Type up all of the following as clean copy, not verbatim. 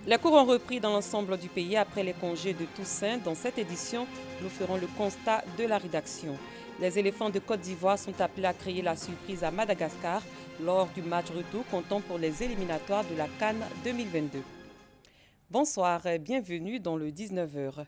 Les cours ont repris dans l'ensemble du pays après les congés de Toussaint. Dans cette édition, nous ferons le constat de la rédaction. Les éléphants de Côte d'Ivoire sont appelés à créer la surprise à Madagascar lors du match retour comptant pour les éliminatoires de la CAN 2022. Bonsoir et bienvenue dans le 19h.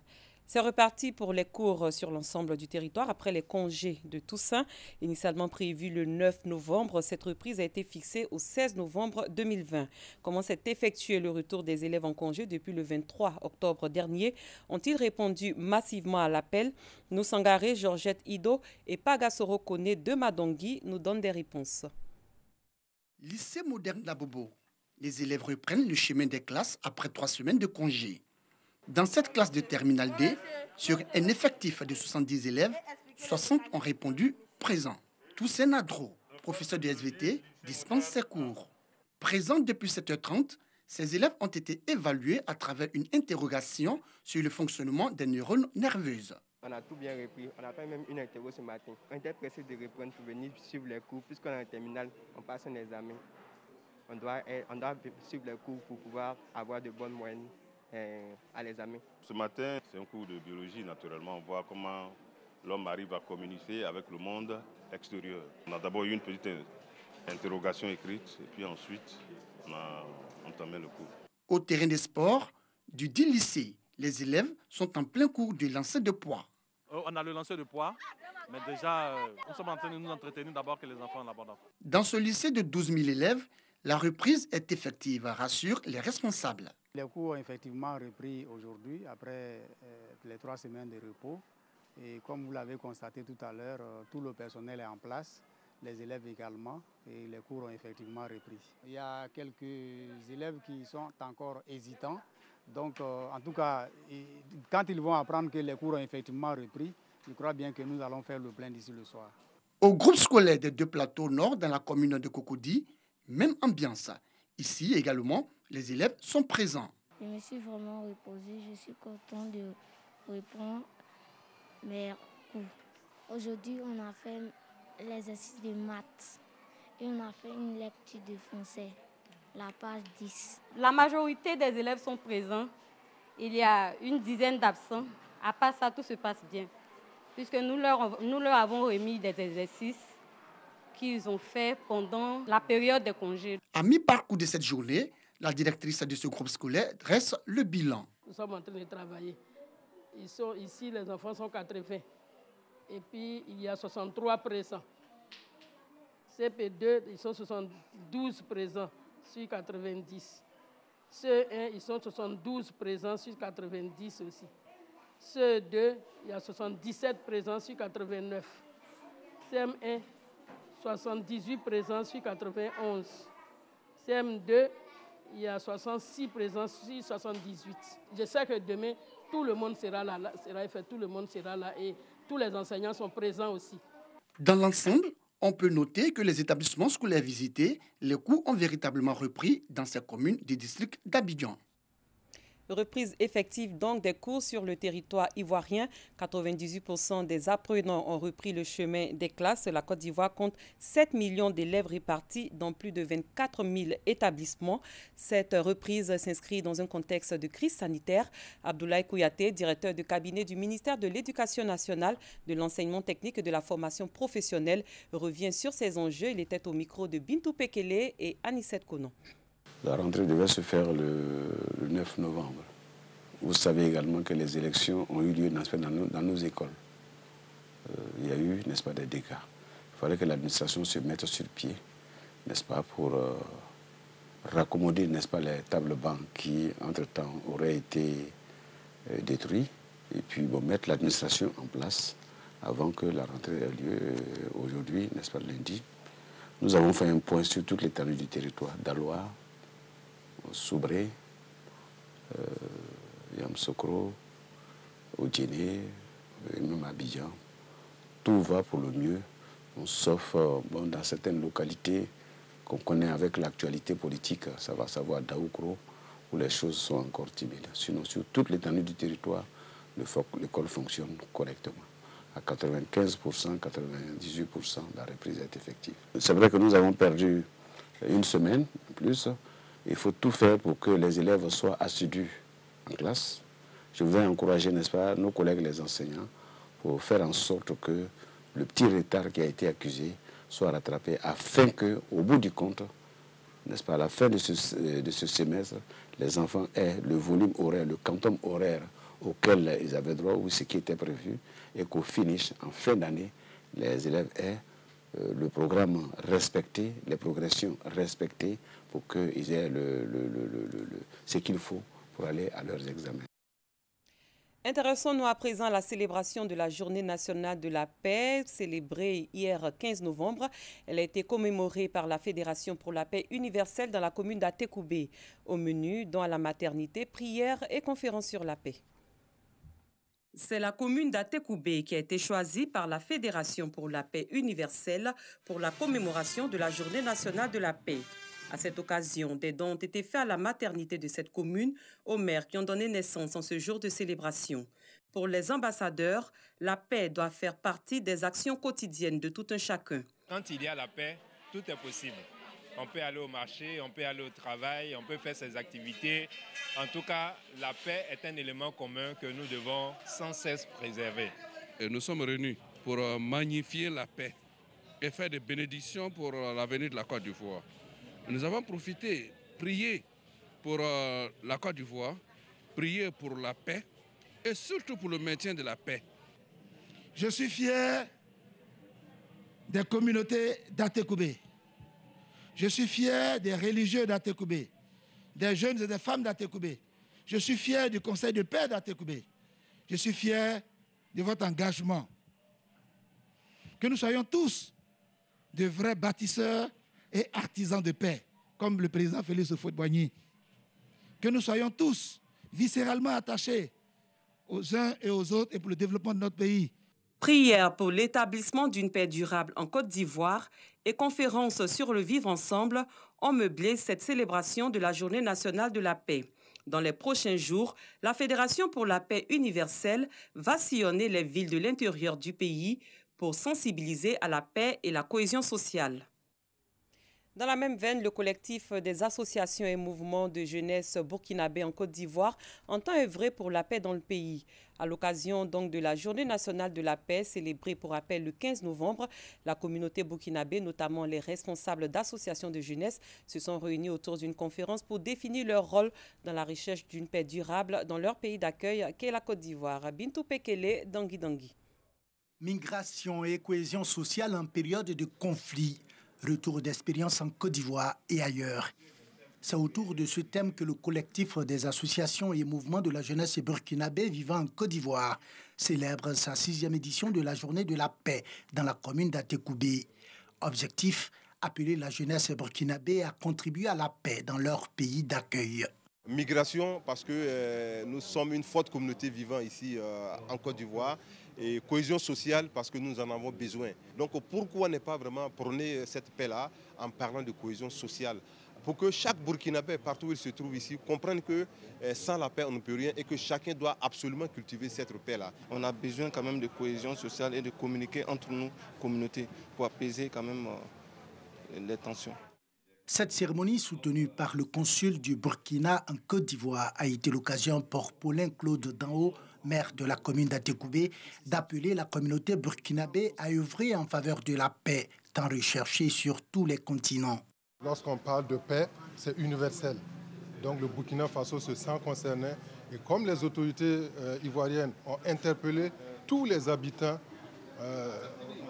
C'est reparti pour les cours sur l'ensemble du territoire après les congés de Toussaint. Initialement prévu le 9 novembre, cette reprise a été fixée au 16 novembre 2020. Comment s'est effectué le retour des élèves en congé depuis le 23 octobre dernier? Ont-ils répondu massivement à l'appel? Nous Sangaré, Georgette Ido et Pagasoro Kone de Madongui nous donnent des réponses. Lycée moderne d'Abobo. Les élèves reprennent le chemin des classes après 3 semaines de congé. Dans cette classe de terminale D, sur un effectif de 70 élèves, 60 ont répondu présent. Toussaint Nadro, professeur de SVT, dispense ses cours. Présent depuis 7h30, ces élèves ont été évalués à travers une interrogation sur le fonctionnement des neurones nerveuses. On a tout bien repris. On a fait même une interro ce matin. On était pressé de reprendre pour venir suivre les cours. Puisqu'on est en terminale, on passe un examen. On doit suivre les cours pour pouvoir avoir de bonnes moyennes à l'examen. Ce matin, c'est un cours de biologie, naturellement. On voit comment l'homme arrive à communiquer avec le monde extérieur. On a d'abord eu une petite interrogation écrite et puis ensuite, on a entamé le cours. Au terrain des sports du dit lycée, les élèves sont en plein cours de lancer de poids. On a le lancer de poids, mais déjà, nous sommes en train de nous entretenir d'abord que les enfants l'abordent. Dans ce lycée de 12 000 élèves, la reprise est effective, rassurent les responsables. Les cours ont effectivement repris aujourd'hui après les 3 semaines de repos. Et comme vous l'avez constaté tout à l'heure, tout le personnel est en place, les élèves également, et les cours ont effectivement repris. Il y a quelques élèves qui sont encore hésitants. Donc, en tout cas, quand ils vont apprendre que les cours ont effectivement repris, je crois bien que nous allons faire le plein d'ici le soir. Au groupe scolaire des 2 plateaux nord, dans la commune de Cocody, même ambiance. Ici également, les élèves sont présents. Je me suis vraiment reposée. Je suis content de reprendre mes cours. Aujourd'hui, on a fait l'exercice de maths et on a fait une lecture de français, la page 10. La majorité des élèves sont présents. Il y a une dizaine d'absents. À part ça, tout se passe bien. Puisque nous leur avons remis des exercices qu'ils ont fait pendant la période des congés. À mi-parcours de cette journée, la directrice de ce groupe scolaire dresse le bilan. Nous sommes en train de travailler. Ils sont ici, les enfants sont 80. Et puis, il y a 63 présents. CP2, ils sont 72 présents sur 90. CE1, ils sont 72 présents sur 90 aussi. CE2, il y a 77 présents sur 89. CM1, 78 présents sur 91. CM2, il y a 66 présents sur 78. Je sais que demain, tout le monde sera là, tout le monde sera là et tous les enseignants sont présents aussi. Dans l'ensemble, on peut noter que les établissements scolaires visités, les cours ont véritablement repris dans ces communes du district d'Abidjan. Reprise effective donc des cours sur le territoire ivoirien. 98% des apprenants ont repris le chemin des classes. La Côte d'Ivoire compte 7 millions d'élèves répartis dans plus de 24 000 établissements. Cette reprise s'inscrit dans un contexte de crise sanitaire. Abdoulaye Kouyaté, directeur de cabinet du ministère de l'Éducation nationale, de l'enseignement technique et de la formation professionnelle, revient sur ces enjeux. Il était au micro de Bintou Pekele et Anissette Konon. La rentrée devait se faire le 9 novembre. Vous savez également que les élections ont eu lieu dans nos écoles. Il y a eu, n'est-ce pas, des dégâts. Il fallait que l'administration se mette sur pied, n'est-ce pas, pour raccommoder, n'est-ce pas, les tables-bancs qui, entre-temps, auraient été détruits. Et puis, mettre l'administration en place avant que la rentrée ait lieu aujourd'hui, n'est-ce pas, lundi. Nous avons fait un point sur toute l'étendue du territoire d'Aloa, Soubré, Yamsokro, Odjéné, et même Abidjan. Tout va pour le mieux, sauf dans certaines localités qu'on connaît avec l'actualité politique, ça va savoir Daoukro, où les choses sont encore timides. Sinon, sur toute l'étendue du territoire, l'école fonctionne correctement. À 95%, 98%, la reprise est effective. C'est vrai que nous avons perdu une semaine en plus. Il faut tout faire pour que les élèves soient assidus en classe. Je voudrais encourager, n'est-ce pas, nos collègues les enseignants pour faire en sorte que le petit retard qui a été accusé soit rattrapé afin qu'au bout du compte, n'est-ce pas, à la fin de ce semestre, les enfants aient le volume horaire, le quantum horaire auquel ils avaient droit ou ce qui était prévu et qu'au finish, en fin d'année, les élèves aient le programme respecté, les progressions respectées pour qu'ils aient ce qu'il faut pour aller à leurs examens. Intéressons-nous à présent à la célébration de la Journée nationale de la paix, célébrée hier 15 novembre. Elle a été commémorée par la Fédération pour la paix universelle dans la commune d'Atekoubé. Au menu, dont à la maternité, prières et conférences sur la paix. C'est la commune d'Atekoubé qui a été choisie par la Fédération pour la paix universelle pour la commémoration de la Journée nationale de la paix. À cette occasion, des dons ont été faits à la maternité de cette commune aux mères qui ont donné naissance en ce jour de célébration. Pour les ambassadeurs, la paix doit faire partie des actions quotidiennes de tout un chacun. Quand il y a la paix, tout est possible. On peut aller au marché, on peut aller au travail, on peut faire ses activités. En tout cas, la paix est un élément commun que nous devons sans cesse préserver. Et nous sommes réunis pour magnifier la paix et faire des bénédictions pour l'avenir de la Côte d'Ivoire. Nous avons profité, prier pour la Côte d'Ivoire, prier pour la paix et surtout pour le maintien de la paix. Je suis fier des communautés d'Atekoubé. Je suis fier des religieux d'Atekoubé, des jeunes et des femmes d'Atekoubé. Je suis fier du Conseil de paix d'Atekoubé. Je suis fier de votre engagement. Que nous soyons tous de vrais bâtisseurs et artisans de paix, comme le président Félix Houphouët-Boigny. Que nous soyons tous viscéralement attachés aux uns et aux autres et pour le développement de notre pays. Prière pour l'établissement d'une paix durable en Côte d'Ivoire et conférences sur le vivre ensemble ont meublé cette célébration de la Journée nationale de la paix. Dans les prochains jours, la Fédération pour la paix universelle va sillonner les villes de l'intérieur du pays pour sensibiliser à la paix et la cohésion sociale. Dans la même veine, le collectif des associations et mouvements de jeunesse burkinabé en Côte d'Ivoire entend œuvrer pour la paix dans le pays. À l'occasion donc de la Journée nationale de la paix, célébrée pour rappel le 15 novembre, la communauté burkinabé, notamment les responsables d'associations de jeunesse, se sont réunis autour d'une conférence pour définir leur rôle dans la recherche d'une paix durable dans leur pays d'accueil qu'est la Côte d'Ivoire. Bintou Pekele, Dangui Dangui. Migration et cohésion sociale en période de conflit. Retour d'expérience en Côte d'Ivoire et ailleurs. C'est autour de ce thème que le collectif des associations et mouvements de la jeunesse burkinabé vivant en Côte d'Ivoire célèbre sa 6e édition de la Journée de la paix dans la commune d'Atekoubé. Objectif, appeler la jeunesse burkinabé à contribuer à la paix dans leur pays d'accueil. Migration parce que nous sommes une forte communauté vivant ici en Côte d'Ivoire. Et cohésion sociale parce que nous en avons besoin. Donc pourquoi ne pas vraiment prôner cette paix-là en parlant de cohésion sociale? Pour que chaque Burkinabé, partout où il se trouve ici, comprenne que sans la paix, on ne peut rien et que chacun doit absolument cultiver cette paix-là. On a besoin quand même de cohésion sociale et de communiquer entre nous, communautés, pour apaiser quand même les tensions. Cette cérémonie, soutenue par le consul du Burkina en Côte d'Ivoire, a été l'occasion pour Paulin Claude Danho, maire de la commune d'Atekoubé, d'appeler la communauté burkinabé à œuvrer en faveur de la paix, tant recherchée sur tous les continents. Lorsqu'on parle de paix, c'est universel. Donc le Burkina Faso se sent concerné. Et comme les autorités ivoiriennes ont interpellé tous les habitants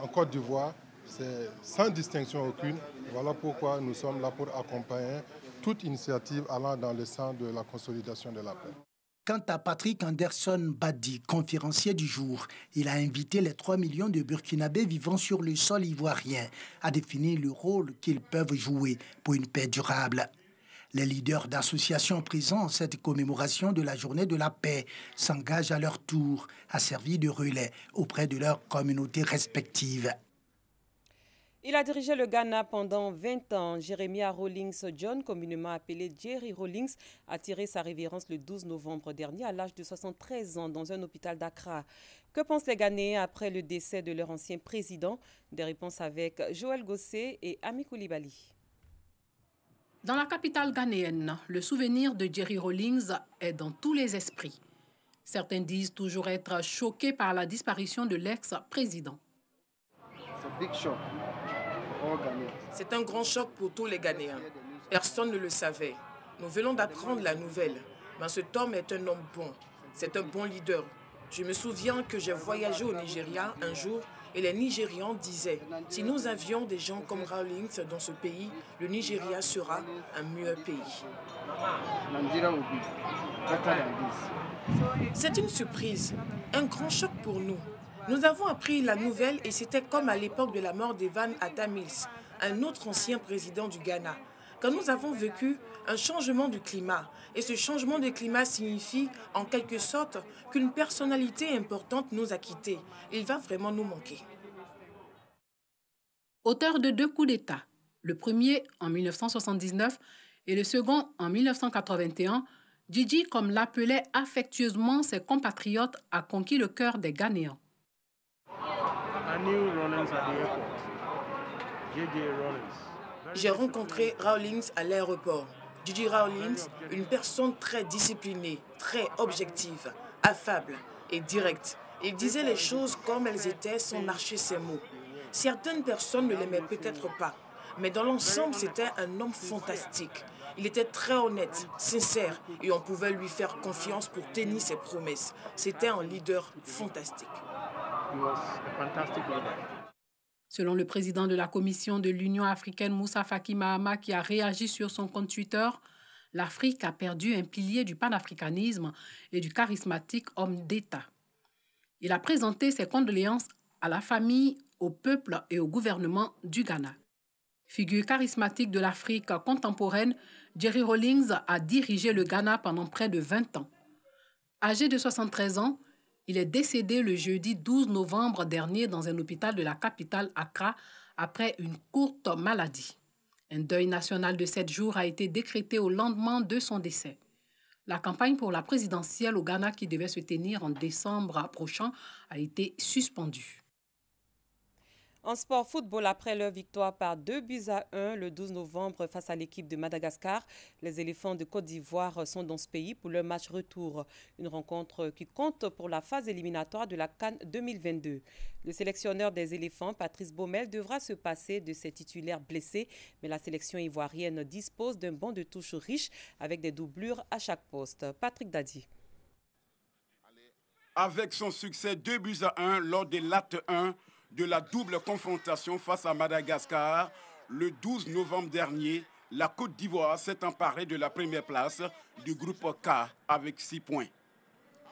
en Côte d'Ivoire, c'est sans distinction aucune. Voilà pourquoi nous sommes là pour accompagner toute initiative allant dans le sens de la consolidation de la paix. Quant à Patrick Anderson Badi, conférencier du jour, il a invité les 3 millions de Burkinabés vivant sur le sol ivoirien à définir le rôle qu'ils peuvent jouer pour une paix durable. Les leaders d'associations présents à cette commémoration de la Journée de la paix s'engagent à leur tour à servir de relais auprès de leurs communautés respectives. Il a dirigé le Ghana pendant 20 ans. Jeremiah Rawlings John, communément appelé Jerry Rawlings, a tiré sa révérence le 12 novembre dernier à l'âge de 73 ans dans un hôpital d'Accra. Que pensent les Ghanéens après le décès de leur ancien président? Des réponses avec Joël Gossé et Ami Koulibaly. Dans la capitale ghanéenne, le souvenir de Jerry Rawlings est dans tous les esprits. Certains disent toujours être choqués par la disparition de l'ex-président. C'est un grand choc pour tous les Ghanéens. Personne ne le savait. Nous venons d'apprendre la nouvelle. Mais cet homme est un homme bon. C'est un bon leader. Je me souviens que j'ai voyagé au Nigeria un jour et les Nigérians disaient « Si nous avions des gens comme Rawlings dans ce pays, le Nigeria sera un meilleur pays. » C'est une surprise, un grand choc pour nous. Nous avons appris la nouvelle et c'était comme à l'époque de la mort d'Evan Atta Mills, un autre ancien président du Ghana. Quand nous avons vécu un changement du climat. Et ce changement de climat signifie en quelque sorte qu'une personnalité importante nous a quittés. Il va vraiment nous manquer. Auteur de 2 coups d'État, le premier en 1979 et le second en 1981, Gigi, comme l'appelaient affectueusement ses compatriotes, a conquis le cœur des Ghanéens. J'ai rencontré Rawlings à l'aéroport. Gigi Rawlings, une personne très disciplinée, très objective, affable et directe. Il disait les choses comme elles étaient sans mâcher ses mots. Certaines personnes ne l'aimaient peut-être pas, mais dans l'ensemble, c'était un homme fantastique. Il était très honnête, sincère et on pouvait lui faire confiance pour tenir ses promesses. C'était un leader fantastique. Selon le président de la Commission de l'Union africaine, Moussa Faki Mahama, qui a réagi sur son compte Twitter, l'Afrique a perdu un pilier du panafricanisme et du charismatique homme d'État. Il a présenté ses condoléances à la famille, au peuple et au gouvernement du Ghana. Figure charismatique de l'Afrique contemporaine, Jerry Rawlings a dirigé le Ghana pendant près de 20 ans. Âgé de 73 ans, il est décédé le jeudi 12 novembre dernier dans un hôpital de la capitale Accra après une courte maladie. Un deuil national de 7 jours a été décrété au lendemain de son décès. La campagne pour la présidentielle au Ghana qui devait se tenir en décembre prochain a été suspendue. En sport football, après leur victoire par 2-1 le 12 novembre face à l'équipe de Madagascar, les éléphants de Côte d'Ivoire sont dans ce pays pour leur match retour. Une rencontre qui compte pour la phase éliminatoire de la CAN 2022. Le sélectionneur des éléphants, Patrice Baumel, devra se passer de ses titulaires blessés, mais la sélection ivoirienne dispose d'un banc de touche riche avec des doublures à chaque poste. Patrick Dadi. Avec son succès 2-1 lors des lattes 1, de la double confrontation face à Madagascar, le 12 novembre dernier, la Côte d'Ivoire s'est emparée de la première place du groupe K avec 6 points.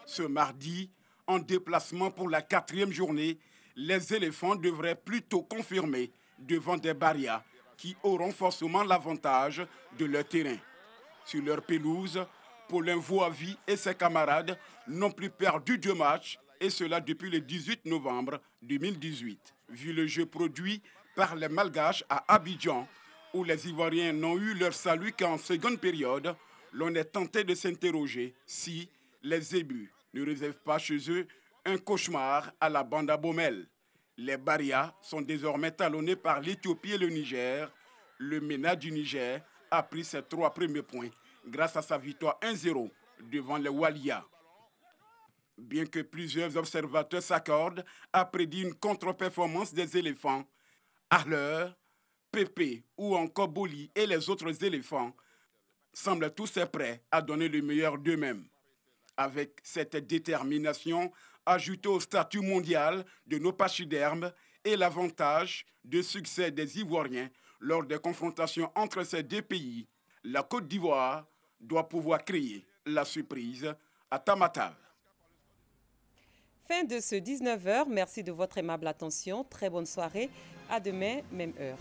Ce mardi, en déplacement pour la 4e journée, les éléphants devraient plutôt confirmer devant des Barias qui auront forcément l'avantage de leur terrain. Sur leur pelouse, Paulin Voavi et ses camarades n'ont plus perdu 2 matchs, et cela depuis le 18 novembre 2018. Vu le jeu produit par les Malgaches à Abidjan, où les Ivoiriens n'ont eu leur salut qu'en seconde période, l'on est tenté de s'interroger si les Zébus ne réservent pas chez eux un cauchemar à la bande à Baumel. Les Barias sont désormais talonnés par l'Éthiopie et le Niger. Le MENA du Niger a pris ses 3 premiers points grâce à sa victoire 1-0 devant les Walia. Bien que plusieurs observateurs s'accordent à prédire une contre-performance des éléphants, Arleur, Pépé ou encore Boli et les autres éléphants semblent tous prêts à donner le meilleur d'eux-mêmes. Avec cette détermination ajoutée au statut mondial de nos pachydermes et l'avantage de succès des Ivoiriens lors des confrontations entre ces 2 pays, la Côte d'Ivoire doit pouvoir créer la surprise à Tamatave. Fin de ce 19h. Merci de votre aimable attention. Très bonne soirée. À demain, même heure.